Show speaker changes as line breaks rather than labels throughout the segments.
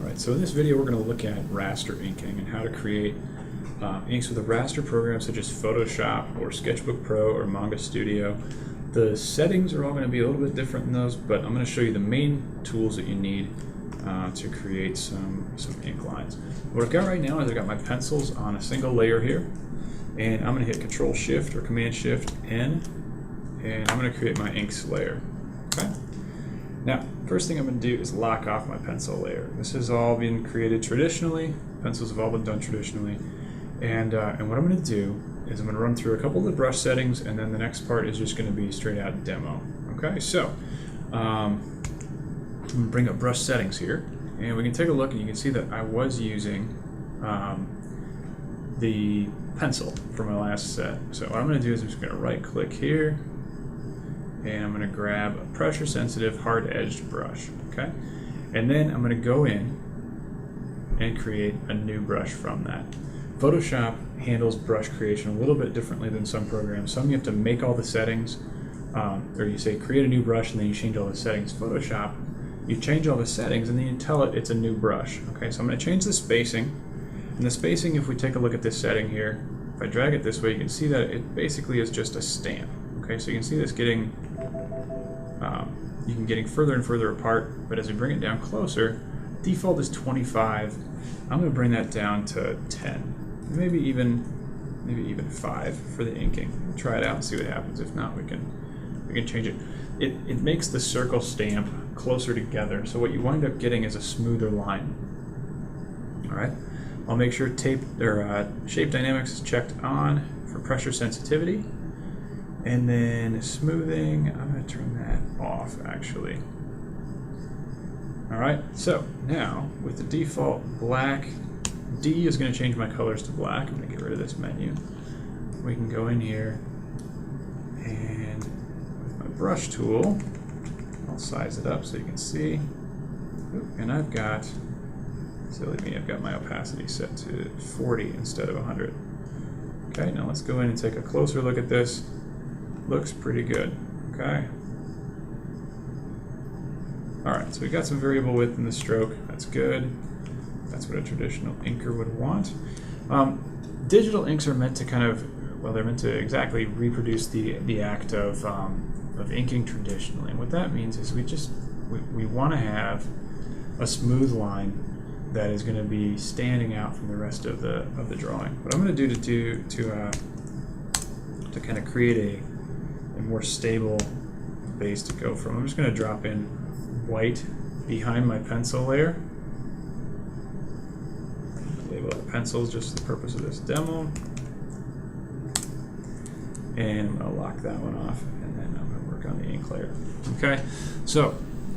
Alright, so in this video we're going to look at raster inking and how to create inks with a raster program such as Photoshop or Sketchbook Pro or Manga Studio. The settings are all going to be a little bit different in those, but I'm going to show you the main tools that you need to create some ink lines. What I've got right now is I've got my pencils on a single layer here, and I'm going to hit Control Shift or Command Shift N, and I'm going to create my inks layer. Okay. Now, first thing I'm going to do is lock off my pencil layer. This has all been created traditionally. Pencils have all been done traditionally. And what I'm going to do is I'm going to run through a couple of the brush settings, and then the next part is just going to be straight out demo. Okay, so I'm going to bring up brush settings here, and we can take a look, and you can see that I was using the pencil for my last set. So what I'm going to do is I'm just going to right click here, and I'm going to grab a pressure sensitive hard edged brush. Okay, and then I'm going to go in and create a new brush from that. Photoshop handles brush creation a little bit differently than some programs. Some you have to make all the settings, or you say create a new brush and then you change all the settings. Photoshop, you change all the settings and then you tell it it's a new brush. Okay, so I'm going to change the spacing. And the spacing, if we take a look at this setting here, if I drag it this way, you can see that it basically is just a stamp. Okay, so you can see this getting further and further apart, but as we bring it down closer, default is 25. I'm going to bring that down to 10, maybe even 5 for the inking. We'll try it out and see what happens. If not, we can change it. It makes the circle stamp closer together, so what you wind up getting is a smoother line. All right. I'll make sure shape dynamics is checked on for pressure sensitivity. And then smoothing, I'm going to turn that off actually. Alright, so now with the default black, D is going to change my colors to black. I'm going to get rid of this menu. We can go in here and with my brush tool, I'll size it up so you can see. And I've got, silly me, I've got my opacity set to 40 instead of 100. Okay, now let's go in and take a closer look at this. Looks pretty good. Okay. Alright, so we got some variable width in the stroke. That's good. That's what a traditional inker would want. Digital inks are meant to they're meant to exactly reproduce the act of inking traditionally. And what that means is we want to have a smooth line that is going to be standing out from the rest of the drawing. What I'm going to do to kind of create a more stable base to go from, I'm just going to drop in white behind my pencil layer. Label it pencils just for the purpose of this demo. And I'm going to lock that one off, and then I'm going to work on the ink layer. Okay, so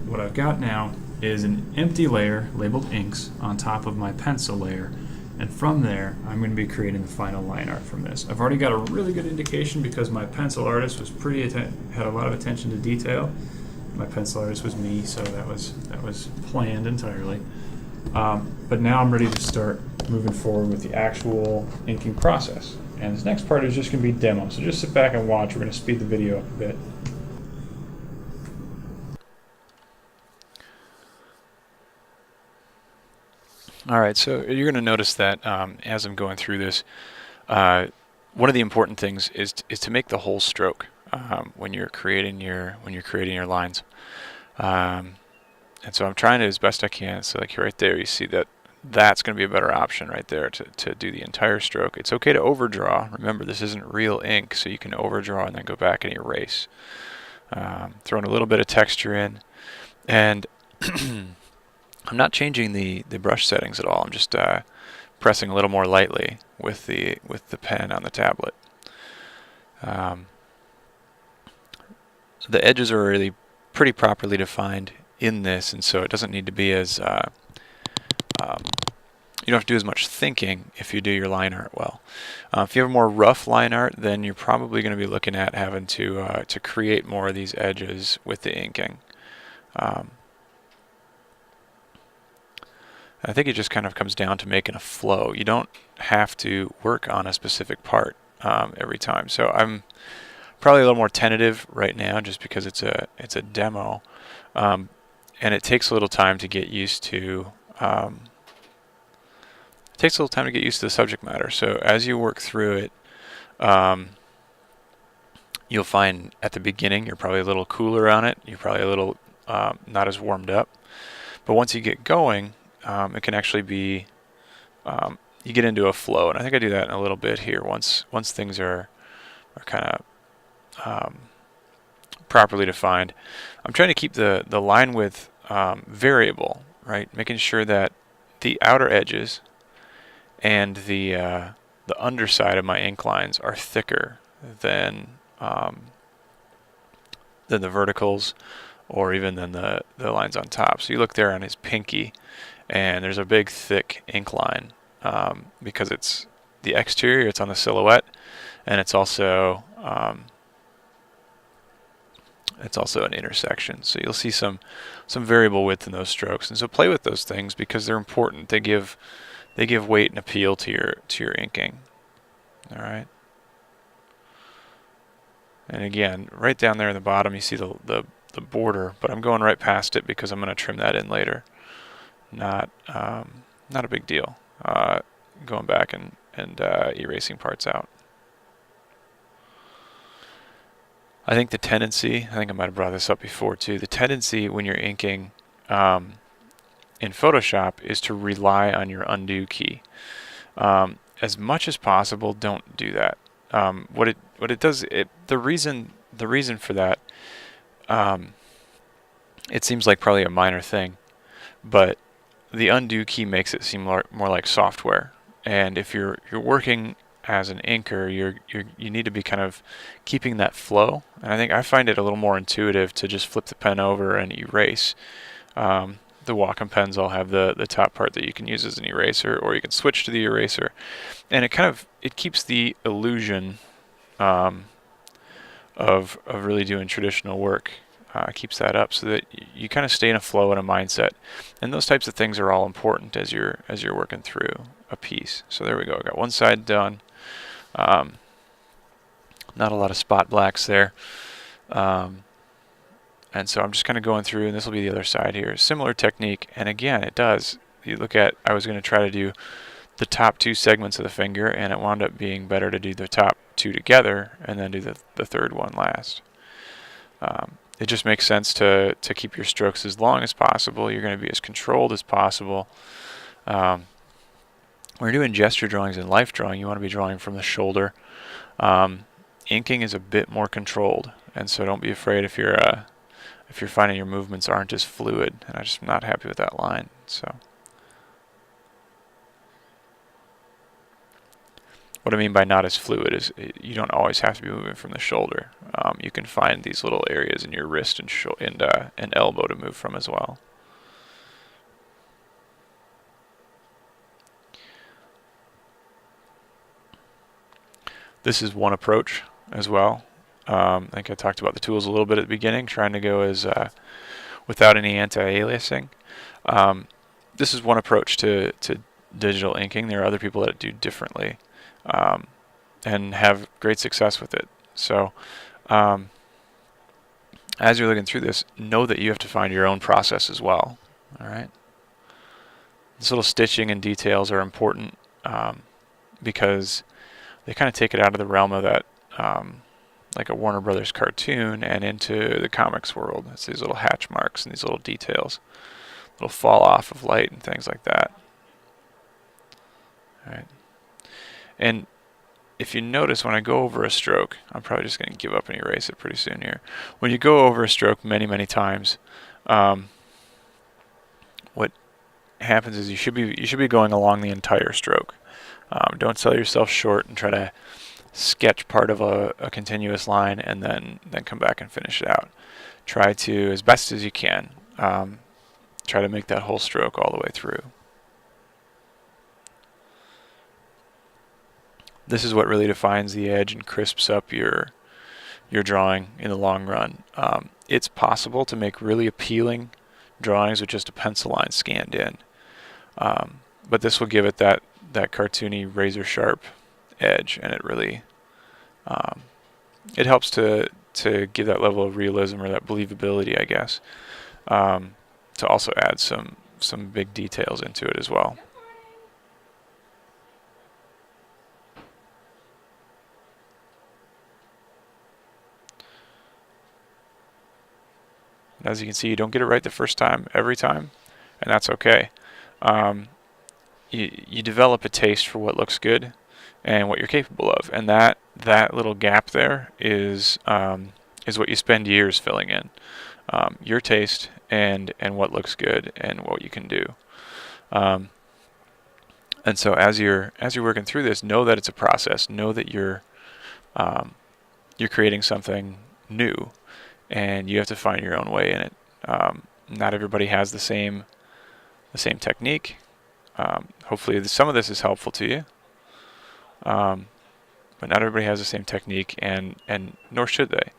what I've got now is an empty layer labeled inks on top of my pencil layer. And from there, I'm going to be creating the final line art from this. I've already got a really good indication because my pencil artist was had a lot of attention to detail. My pencil artist was me, so that was planned entirely. But now I'm ready to start moving forward with the actual inking process. And this next part is just going to be demo. So just sit back and watch. We're going to speed the video up a bit.
Alright, so you're going to notice that as I'm going through this, one of the important things is to make the whole stroke when you're creating your lines. And so I'm trying to as best I can. So like right there, you see that's going to be a better option right there to do the entire stroke. It's okay to overdraw. Remember, this isn't real ink, so you can overdraw and then go back and erase. Throwing a little bit of texture in, and I'm not changing the brush settings at all. I'm just pressing a little more lightly with the pen on the tablet. The edges are really pretty properly defined in this, and so it doesn't need to be as you don't have to do as much thinking if you do your line art well. If you have a more rough line art, then you're probably going to be looking at having to create more of these edges with the inking. I think it just kind of comes down to making a flow. You don't have to work on a specific part every time. So I'm probably a little more tentative right now just because it's a demo. And it takes a little time to get used to it takes a little time to get used to the subject matter. So as you work through it, you'll find at the beginning you're probably a little cooler on it. You're probably a little not as warmed up. But once you get going, it can actually be you get into a flow, and I think I do that in a little bit here. Once things are kind of properly defined, I'm trying to keep the line width variable, right? Making sure that the outer edges and the underside of my ink lines are thicker than the verticals, or even than the lines on top. So you look there on his pinky, and there's a big thick ink line because it's the exterior, it's on the silhouette, and it's also an intersection. So you'll see some variable width in those strokes, and so play with those things because they're important. They give weight and appeal to your inking. All right. And again, right down there in the bottom, you see the border, but I'm going right past it because I'm going to trim that in later. Not a big deal. Going back and erasing parts out. I think the tendency, I think I might have brought this up before too, the tendency when you're inking in Photoshop is to rely on your undo key. As much as possible, don't do that. What it does, the reason for that, it seems like probably a minor thing, but the undo key makes it seem more like software. And if you're working as an inker, you need to be kind of keeping that flow. And I think I find it a little more intuitive to just flip the pen over and erase. The Wacom pens all have the top part that you can use as an eraser, or you can switch to the eraser, and it keeps the illusion of really doing traditional work. Keeps that up so that you kind of stay in a flow and a mindset, and those types of things are all important as you're working through a piece. So there we go. I got one side done. Not a lot of spot blacks there. And so I'm just kind of going through, and this will be the other side here. Similar technique, and again, it does. You look at, I was going to try to do the top two segments of the finger, and it wound up being better to do the top two together and then do the third one last. It just makes sense to keep your strokes as long as possible. You're going to be as controlled as possible. When you're doing gesture drawings and life drawing, you want to be drawing from the shoulder. Inking is a bit more controlled, and so don't be afraid if you're finding your movements aren't as fluid, and I'm just not happy with that line. So what I mean by not as fluid is you don't always have to be moving from the shoulder. You can find these little areas in your wrist and elbow to move from as well. This is one approach as well. I think I talked about the tools a little bit at the beginning, trying to go as without any anti-aliasing. This is one approach to digital inking. There are other people that do differently and have great success with it. So as you're looking through this, know that you have to find your own process as well. All right. This little stitching and details are important because they kind of take it out of the realm of that like a Warner Brothers cartoon and into the comics world. It's these little hatch marks and these little details, little fall off of light and things like that. All right. And if you notice, when I go over a stroke, I'm probably just going to give up and erase it pretty soon here. When you go over a stroke many, many times, what happens is you should be going along the entire stroke. Don't sell yourself short and try to sketch part of a continuous line and then come back and finish it out. Try to, as best as you can, try to make that whole stroke all the way through. This is what really defines the edge and crisps up your drawing in the long run. It's possible to make really appealing drawings with just a pencil line scanned in, but this will give it that cartoony razor sharp edge, and it really it helps to give that level of realism or that believability, I guess, to also add some some big details into it as well. As you can see, you don't get it right the first time, every time, and that's okay. You develop a taste for what looks good and what you're capable of, and that little gap there is what you spend years filling in. Your taste and what looks good and what you can do. And so as you're working through this, know that it's a process. Know that you're creating something new, and you have to find your own way in it. Not everybody has the same technique. Hopefully some of this is helpful to you, but not everybody has the same technique, and nor should they.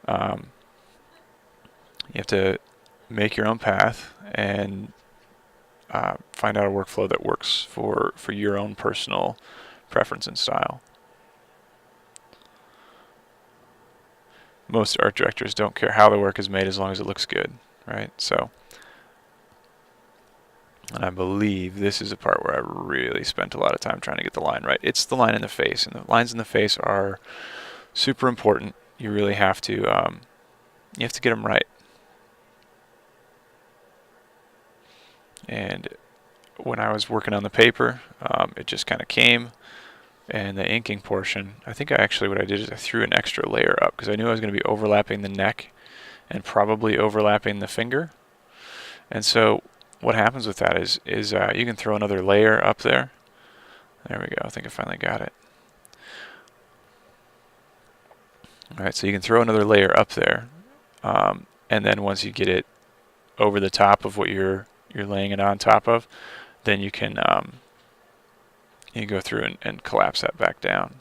You have to make your own path and find out a workflow that works for your own personal preference and style. Most art directors don't care how the work is made as long as it looks good, right? So, and I believe this is a part where I really spent a lot of time trying to get the line right. It's the line in the face, and the lines in the face are super important. You really have to get them right. And when I was working on the paper, it just kind of came. And the inking portion, I think what I did is I threw an extra layer up because I knew I was going to be overlapping the neck and probably overlapping the finger. And so what happens with that is you can throw another layer up there. There we go. I think I finally got it. All right, so you can throw another layer up there, and then once you get it over the top of what you're laying it on top of, then you can you go through and collapse that back down.